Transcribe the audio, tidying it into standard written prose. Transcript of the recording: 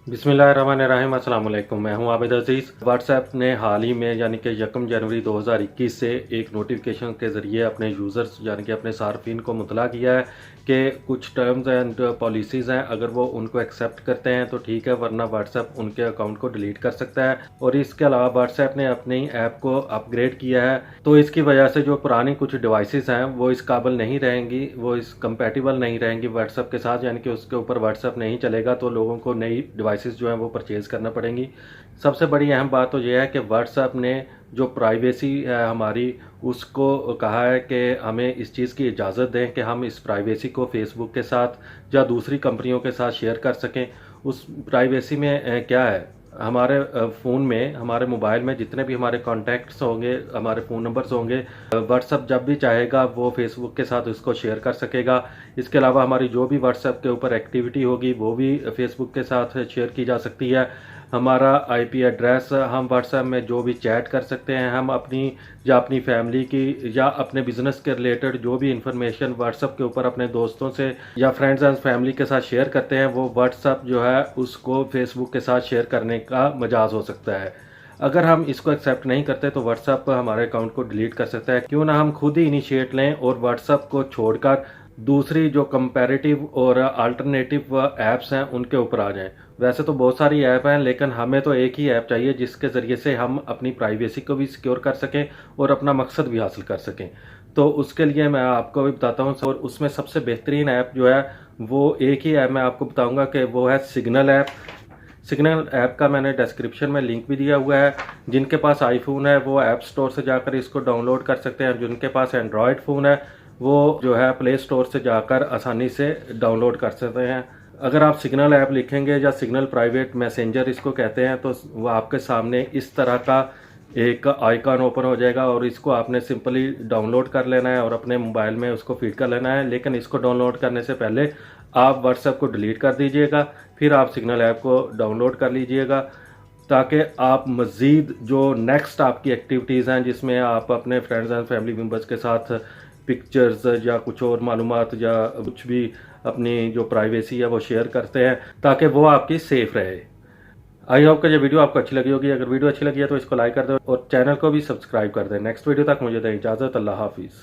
बिस्मिल्लाहिर्रहमानिर्रहीम, अस्सलाम वालेकुम। मैं हूं आबिद अजीज़। व्हाट्सएप ने हाल ही में यानी कि 1 जनवरी 2021 से एक नोटिफिकेशन के ज़रिए अपने यूज़र्स यानी कि अपने सार्फिन को मुतला किया है कि कुछ टर्म्स एंड पॉलिसीज़ हैं, अगर वो उनको एक्सेप्ट करते हैं तो ठीक है, वरना व्हाट्सएप उनके अकाउंट को डिलीट कर सकता है। और इसके अलावा व्हाट्सएप ने अपनी ऐप को अपग्रेड किया है, तो इसकी वजह से जो पुरानी कुछ डिवाइसेस हैं वो इस काबिल नहीं रहेंगी, वो इस कंपैटिबल नहीं रहेंगी व्हाट्सएप के साथ, यानी कि उसके ऊपर व्हाट्सएप नहीं चलेगा, तो लोगों को नई डिवाइसेस जो हैं वो परचेज़ करना पड़ेंगी। सबसे बड़ी अहम बात तो ये है कि व्हाट्सएप ने जो प्राइवेसी है हमारी, उसको कहा है कि हमें इस चीज़ की इजाज़त दें कि हम इस प्राइवेसी को फेसबुक के साथ या दूसरी कंपनियों के साथ शेयर कर सकें। उस प्राइवेसी में क्या है, हमारे फ़ोन में, हमारे मोबाइल में जितने भी हमारे कॉन्टैक्ट्स होंगे, हमारे फ़ोन नंबर्स होंगे, व्हाट्सएप जब भी चाहेगा वो फेसबुक के साथ उसको शेयर कर सकेगा। इसके अलावा हमारी जो भी व्हाट्सएप के ऊपर एक्टिविटी होगी वो भी फेसबुक के साथ शेयर की जा सकती है। हमारा आईपी एड्रेस, हम व्हाट्सएप में जो भी चैट कर सकते हैं, हम अपनी या अपनी फैमिली की या अपने बिजनेस के रिलेटेड जो भी इंफॉर्मेशन व्हाट्सएप के ऊपर अपने दोस्तों से या फ्रेंड्स एंड फैमिली के साथ शेयर करते हैं, वो व्हाट्सएप जो है उसको फेसबुक के साथ शेयर करने का मजाज हो सकता है। अगर हम इसको एक्सेप्ट नहीं करते तो व्हाट्सएप हमारे अकाउंट को डिलीट कर सकता है। क्यों ना हम खुद ही इनिशिएट लें और व्हाट्सएप को छोड़कर दूसरी जो कंपैरेटिव और अल्टरनेटिव ऐप्स हैं उनके ऊपर आ जाएं। वैसे तो बहुत सारी ऐप हैं, लेकिन हमें तो एक ही ऐप चाहिए जिसके ज़रिए से हम अपनी प्राइवेसी को भी सिक्योर कर सकें और अपना मकसद भी हासिल कर सकें। तो उसके लिए मैं आपको भी बताता हूँ, और उसमें सबसे बेहतरीन ऐप जो है वो एक ही ऐप मैं आपको बताऊँगा कि वो है सिग्नल ऐप। सिग्नल ऐप का मैंने डिस्क्रिप्शन में लिंक भी दिया हुआ है। जिनके पास आईफोन है वो ऐप स्टोर से जाकर इसको डाउनलोड कर सकते हैं, जिनके पास एंड्रॉयड फ़ोन है वो जो है प्ले स्टोर से जाकर आसानी से डाउनलोड कर सकते हैं। अगर आप सिग्नल ऐप लिखेंगे या सिग्नल प्राइवेट मैसेंजर इसको कहते हैं, तो वो आपके सामने इस तरह का एक आइकॉन ओपन हो जाएगा और इसको आपने सिंपली डाउनलोड कर लेना है और अपने मोबाइल में उसको फीड कर लेना है। लेकिन इसको डाउनलोड करने से पहले आप व्हाट्सएप को डिलीट कर दीजिएगा, फिर आप सिग्नल ऐप को डाउनलोड कर लीजिएगा, ताकि आप मज़ीद जो नेक्स्ट आपकी एक्टिविटीज़ हैं जिसमें आप अपने फ्रेंड्स एंड फैमिली मेम्बर्स के साथ पिक्चर्स या कुछ और मालूमात या कुछ भी अपनी जो प्राइवेसी है वो शेयर करते हैं, ताकि वो आपकी सेफ रहे। आई होप कि ये वीडियो आपको अच्छी लगी होगी। अगर वीडियो अच्छी लगी है तो इसको लाइक कर दें और चैनल को भी सब्सक्राइब कर दें। नेक्स्ट वीडियो तक मुझे दें इजाज़त। अल्लाह हाफिज़।